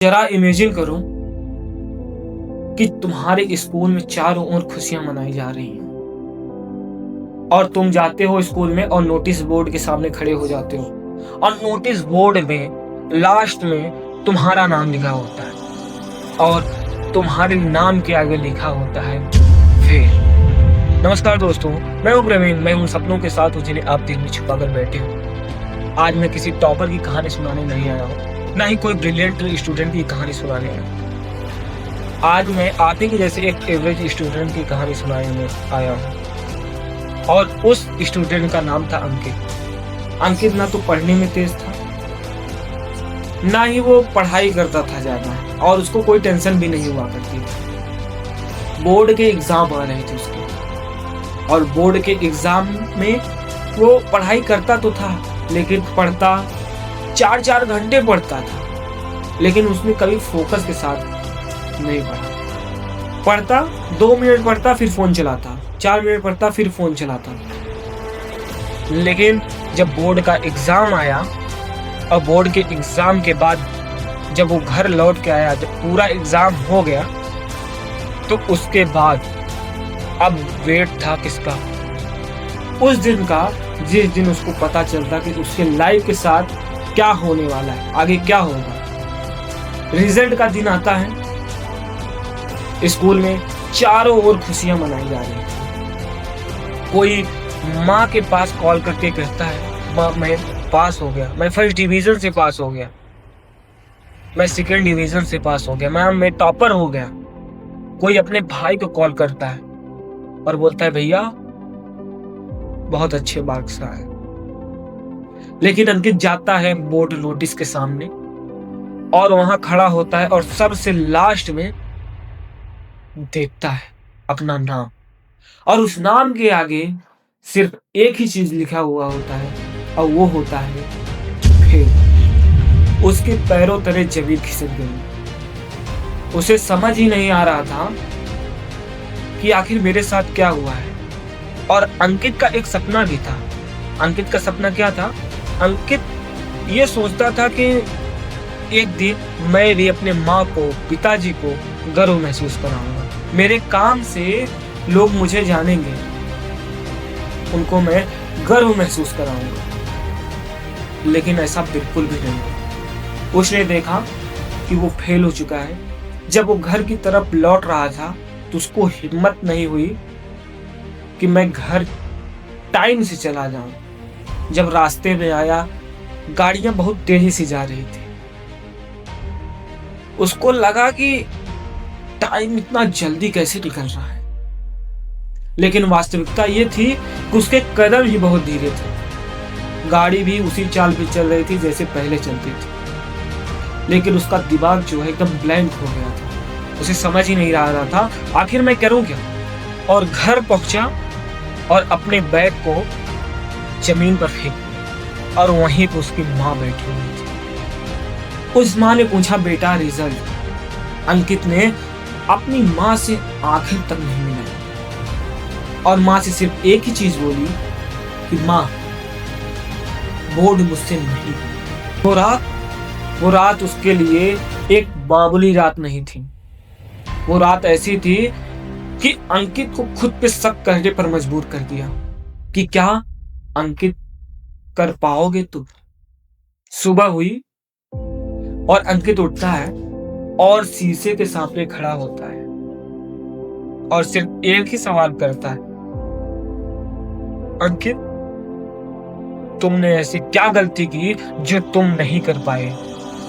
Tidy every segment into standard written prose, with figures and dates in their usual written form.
जरा इमेजिन करो कि तुम्हारे स्कूल में चारों ओर खुशियां मनाई जा रही हैं और तुम जाते हो स्कूल में और नोटिस बोर्ड के सामने खड़े हो जाते हो और नोटिस बोर्ड में लास्ट में तुम्हारा नाम लिखा होता है और तुम्हारे नाम के आगे लिखा होता है फेल। नमस्कार दोस्तों, मैं हूं प्रवीण। मैं उन सपनों के साथ हूं जिन्हें आप दिल में छुपाकर बैठे हो। आज मैं किसी टॉपर की कहानी सुनाने नहीं आया हूं, ना ही कोई ब्रिलियंट स्टूडेंट की कहानी सुनाने आया। आज मैं आप ही के जैसे एक एवरेज स्टूडेंट की कहानी सुनाने आया हूँ और उस स्टूडेंट का नाम था अंकित। अंकित ना तो पढ़ने में तेज था, ना ही वो पढ़ाई करता था ज्यादा, और उसको कोई टेंशन भी नहीं हुआ करती थी। बोर्ड के एग्जाम आ रहे थे उसके, और बोर्ड के एग्जाम में वो पढ़ाई करता तो था, लेकिन पढ़ता 4-4 घंटे पढ़ता था, लेकिन उसने कभी फोकस के साथ नहीं पढ़ा। पढ़ता 2 मिनट पढ़ता, फिर फोन चलाता, 4 मिनट पढ़ता, फिर फोन चलाता। लेकिन जब बोर्ड का एग्जाम आया और बोर्ड के एग्जाम के बाद जब वो घर लौट के आया, जब पूरा एग्जाम हो गया, तो उसके बाद अब वेट था किसका? उस दिन का, जिस दिन उसको पता चलता कि उसके लाइफ के साथ क्या होने वाला है, आगे क्या होगा। रिजल्ट का दिन आता है, स्कूल में चारों ओर खुशियां मनाई जा रही हैं। कोई माँ के पास कॉल करके कहता है, माँ मैं पास हो गया, मैं फर्स्ट डिवीजन से पास हो गया, मैं सेकंड डिवीजन से पास हो गया, मैम मैं टॉपर हो गया। कोई अपने भाई को कॉल करता है और बोलता है, भैया बहुत अच्छे मार्क्स आए। लेकिन अंकित जाता है बोर्ड नोटिस के सामने और वहां खड़ा होता है और सबसे लास्ट में देखता है अपना नाम, और उस नाम के आगे सिर्फ एक ही चीज लिखा हुआ होता है, और वो होता है फेल। उसके पैरों तले जमीन खिसक गई। उसे समझ ही नहीं आ रहा था कि आखिर मेरे साथ क्या हुआ है। और अंकित का एक सपना भी था। अंकित का सपना क्या था? अंकित ये सोचता था कि एक दिन मैं भी अपने माँ को, पिताजी को गर्व महसूस कराऊंगा। मेरे काम से लोग मुझे जानेंगे, उनको मैं गर्व महसूस कराऊंगा। लेकिन ऐसा बिल्कुल भी नहीं। उसने देखा कि वो फेल हो चुका है। जब वो घर की तरफ लौट रहा था तो उसको हिम्मत नहीं हुई कि मैं घर टाइम से चला जाऊं। जब रास्ते में आया, गाड़ियां बहुत तेजी से जा रही थी। उसको लगा कि टाइम इतना जल्दी कैसे निकल रहा है, लेकिन वास्तविकता ये थी कि उसके कदम ही बहुत धीरे थे। गाड़ी भी उसी चाल पे चल रही थी जैसे पहले चलती थी, लेकिन उसका दिमाग जो है एकदम ब्लैंक हो गया था। उसे समझ ही नहीं रहा था आखिर मैं करूं क्या। और घर पहुंचा और अपने बैग को जमीन पर फेंक दिया, और वहीं पर उसकी माँ बैठी हुई थी। उस माँ ने पूछा, बेटा रिजल्ट? अंकित ने अपनी माँ से आखिर तक नहीं मिलाई, और माँ से सिर्फ एक ही चीज बोली कि माँ बोर्ड मुझसे नहीं। वो रात उसके लिए एक मामूली रात नहीं थी। वो रात ऐसी थी कि अंकित को खुद पे शक करने पर मजबूर कर दिया कि क्या अंकित कर पाओगे तुम। सुबह हुई और अंकित उठता है और शीशे के सामने खड़ा होता है और सिर्फ एक ही सवाल करता है, अंकित तुमने ऐसी क्या गलती की जो तुम नहीं कर पाए?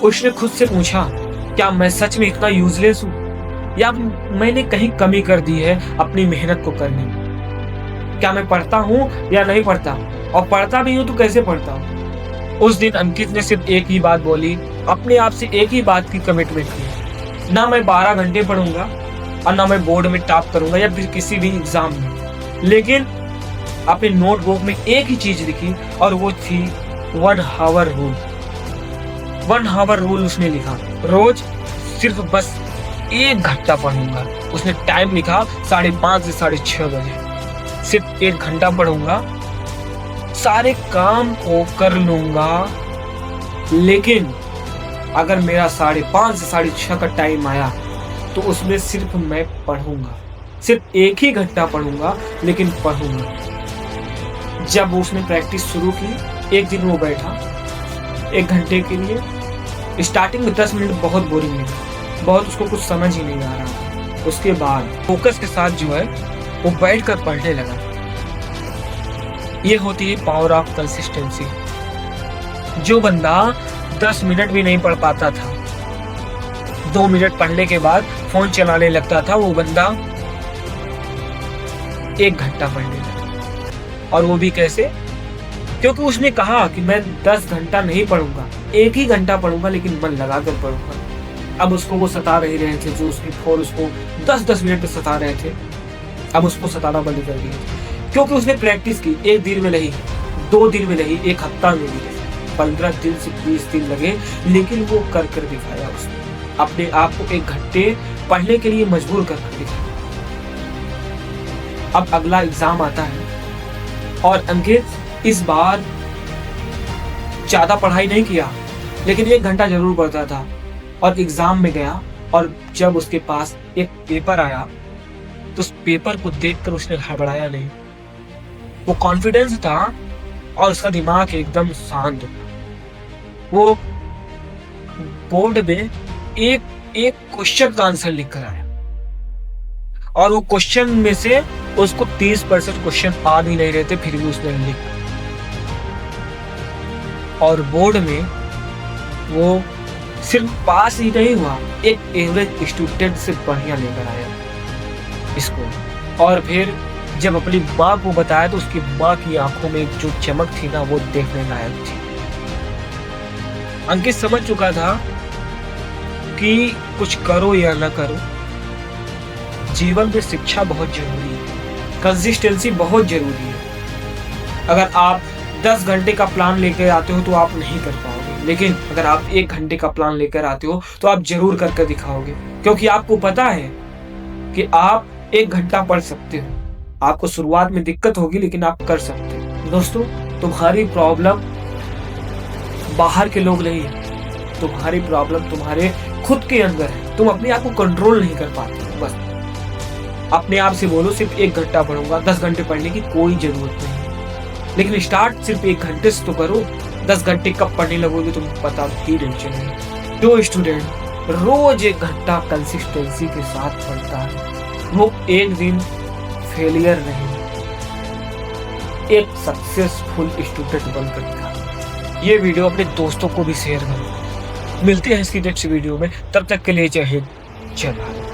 उसने खुद से पूछा, क्या मैं सच में इतना यूजलेस हूं, या मैंने कहीं कमी कर दी है अपनी मेहनत को करने में? क्या मैं पढ़ता हूं या नहीं पढ़ता, और पढ़ता भी हूं तो कैसे पढ़ता हूं? उस दिन अंकित ने सिर्फ एक ही बात बोली, अपने आप से एक ही बात की कमिटमेंट की, ना मैं 12 घंटे पढ़ूंगा और ना मैं बोर्ड में टॉप करूंगा या फिर किसी भी एग्जाम में। लेकिन अपने नोटबुक में एक ही चीज लिखी, और वो थी 1 आवर रूल। 1 आवर रूल उसने लिखा, रोज सिर्फ बस 1 घंटा पढ़ूंगा। उसने टाइम लिखा 5:30 से 6:30 बजे। सिर्फ 1 घंटा पढ़ूंगा, सारे काम को कर लूंगा, लेकिन अगर मेरा 5:30 से 6:30 का टाइम आया तो उसमें सिर्फ मैं पढ़ूंगा, सिर्फ 1 ही घंटा पढ़ूंगा, लेकिन पढ़ूंगा। जब उसने प्रैक्टिस शुरू की, एक दिन वो बैठा 1 घंटे के लिए। स्टार्टिंग में 10 मिनट बहुत बोरिंग लगा, बहुत उसको कुछ समझ ही नहीं आ रहा। उसके बाद फोकस के साथ जो है वो बैठकर पढ़ने लगा। ये होती है पावर ऑफ कंसिस्टेंसी। जो बंदा 10 मिनट भी नहीं पढ़ पाता था, 2 मिनट पढ़ने के बाद फोन चलाने लगता था, वो बंदा 1 घंटा पढ़ने लगा। और वो भी कैसे? क्योंकि उसने कहा कि मैं 10 घंटा नहीं पढ़ूंगा, 1 ही घंटा पढ़ूंगा, लेकिन मन लगा कर पढ़ूंगा। अब उसको वो सता नहीं रहे थे, जो उसकी फोन उसको 10-10 मिनट सता रहे थे, अब उसको सताना बंद कर दिया। क्योंकि उसने प्रैक्टिस की, 1 दिन में नहीं, 2 दिन में नहीं, 1 हफ्ता में भी, 15 दिन से 20 दिन लगे, लेकिन वो कर दिखाया। उसने अपने आप को 1 घंटे पढ़ने के लिए मजबूर कर दिखाया। अब अगला एग्जाम आता है और अंकित इस बार ज्यादा पढ़ाई नहीं किया, लेकिन 1 घंटा जरूर पढ़ता था। और एग्जाम में गया और जब उसके पास एक पेपर आया तो उस पेपर को देखकर उसने घबराया नहीं। वो कॉन्फिडेंस था और उसका दिमाग एकदम शांत। वो बोर्ड में एक क्वेश्चन का आंसर लिख कर आया और वो क्वेश्चन में से उसको 30% क्वेश्चन आ भी नहीं रहे थे, फिर भी उसने लिखा। और बोर्ड में वो सिर्फ पास ही नहीं हुआ, एक एवरेज स्टूडेंट से बढ़िया लेकर आया इसको। और फिर जब अपनी माँ को बताया तो उसकी माँ की आंखों में जो चमक थी ना, वो देखने लायक थी। अंकित समझ चुका था कि कुछ करो या ना करो, जीवन में शिक्षा बहुत जरूरी है, कंसिस्टेंसी बहुत जरूरी है। अगर आप 10 घंटे का प्लान लेकर आते हो तो आप नहीं कर पाओगे, लेकिन अगर आप 1 घंटे का प्लान लेकर आते हो तो आप जरूर करके दिखाओगे, क्योंकि आपको पता है कि आप 1 घंटा पढ़ सकते हो। आपको शुरुआत में दिक्कत होगी, लेकिन आप कर सकते हो। दोस्तों, तुम्हारी प्रॉब्लम बाहर के लोग नहीं है, तुम्हारी प्रॉब्लम तुम्हारे खुद के अंदर है। तुम अपने आप को कंट्रोल नहीं कर पाते। बस अपने आप से बोलो सिर्फ 1 घंटा पढ़ूंगा, 10 घंटे पढ़ने की कोई जरूरत नहीं, लेकिन स्टार्ट सिर्फ 1 घंटे से तो करो। 10 घंटे कब पढ़ने लगोगे तुम पता ही टेंशन है। जो स्टूडेंट रोज 1 घंटा कंसिस्टेंसी के साथ पढ़ता है, वो एक दिन फेलियर नहीं, एक सक्सेसफुल स्टूडेंट बनकर दिखा। ये वीडियो अपने दोस्तों को भी शेयर करो। मिलते हैं इसकी नेक्स्ट वीडियो में, तब तक के लिए जय हिंद, जय भारत।